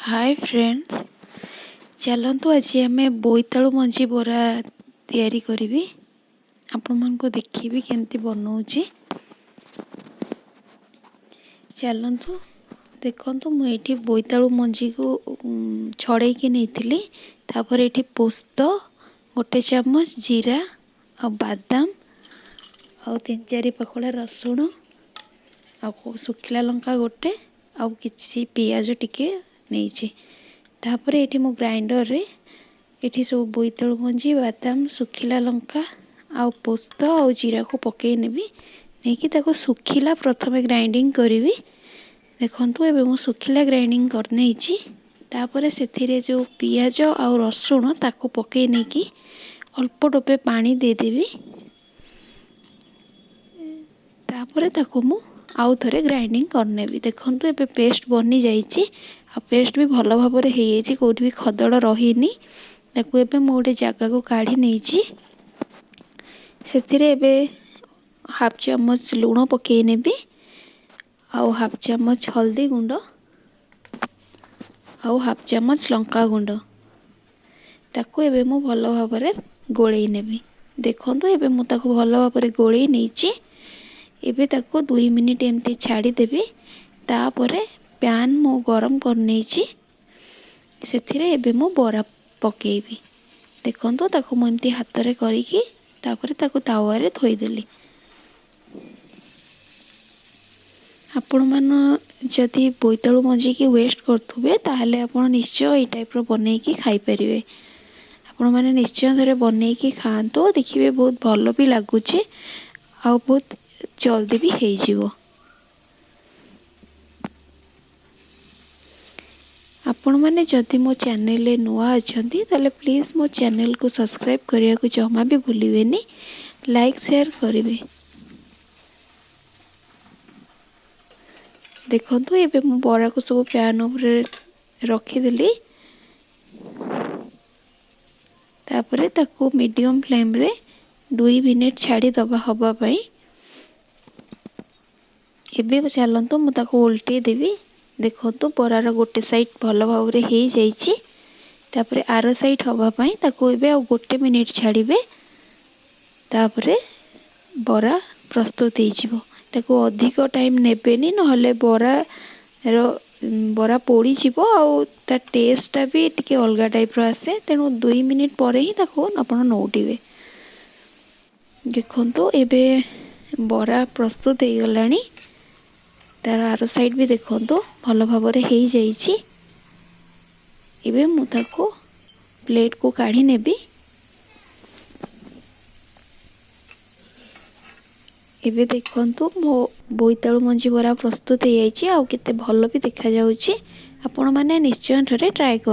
Hi friends, चलतु आज आम बोईतालु मंजी बरा तैयारी करी आपण मान को देखी केमती बनाऊँगी। चलतु देखु मुझे बोईतालु मंजी को छड़े की नहीं तापर ये पोस्त गोटे चामच जीरा आ बादाम आ 3-4 पकड़ा रसुण आ सुखिला लंका गोटे आ कि पियाज टिके नहीं तापर ये मो ग्राइंडर रे ये सब बोईतालु मंजी बादाम सुखिला लंका आ पोस्त आ जीरा को पकई नेबी नहीं ताको सुखिला प्रथम ग्राइंडिंग करी। देखंतु एबे मो सुखिला ग्राइंडिंग करने तापर से जो पियाज आ रसुण ताको पकई नहीं कि अल्प टोपे पानी देदेवी तापर ताको मु आउ थरे ग्राइंडिंग करने। देखंतु एबे पेस्ट बनी जाइए आ पेस्ट भी भल भाव में हो जाइए, कोठी भी खदड़ रहीनी। ताको एबे मो गोटे जगह को काढ़ी नहीं से हाफ चामच लुण पकई नेबी आउ हाफ चामच हल्दी गुंड आउ हाफ चामच लंका गुंड ताको एबे मु भल भाव में गोलई नेबी। देखंतु एबे मु ताको भल भाव में गोलई नहीं एबे ताको 2 मिनिट एमती छाड़ी देबी। तापर पैन मु गरम कर नहीं से एबे मु बरा पकेबी। देखंतु ताको मु एमती हाथ रे करिकी तापर ताको तावा रे थोईदेली। आपण मान जदि बोईतालु मंजी की वेस्ट करथुबे ताहले आपण निश्चय एई टाइप रो बनै की खाई परिवे। आपण माने निश्चय थरे बनै की खांतो, देखिबे बहुत भल भी लागुचे आ बहुत जल्दी भी हेई जिवो। आपण माने जदि मो चैनल रे नुआ अछंती ताले प्लीज मो चैनल को सब्सक्राइब करिया को जमा भी भूलिबेनी, लाइक शेयर करिवे। देखंतु एबे मु बरा को सब पैन ऊपर रखीदेली तापरे ताको मीडियम फ्लेम रे 2 मिनिट छाड़ी दबा हवा पई। एबे चलंतु मु ताको उल्टी देबी। देखंतु बरार गोटे साइड भल भाव रे हेई जाईची तापरे आर साइड हवा पई ताको एबे आ गोटे मिनिट छाड़ीबे तापरे बरा प्रस्तुत हेई जिवो। ताको अधिक टाइम नेबेनी नहले बरा पोड़ी जीवो आ ता टेस्ट भी टिके अलगा टाइप रो आसे। तेणु 2 मिनिट पर ही ताको आपण नौटिबे। देखंतु एबे बरा प्रस्तुत हो गलानी। तार आर साइड भी देखंतु भल भाव रे हेई जाईची। एबे मु ताको प्लेट को काढ़ी नेबी। एबे देखंतु मो बोईतालु मंजी बरा प्रस्तुत हो जाईची आ केते भल भी देखा जाउची। आपण माने निश्चय थरे ट्राई कर।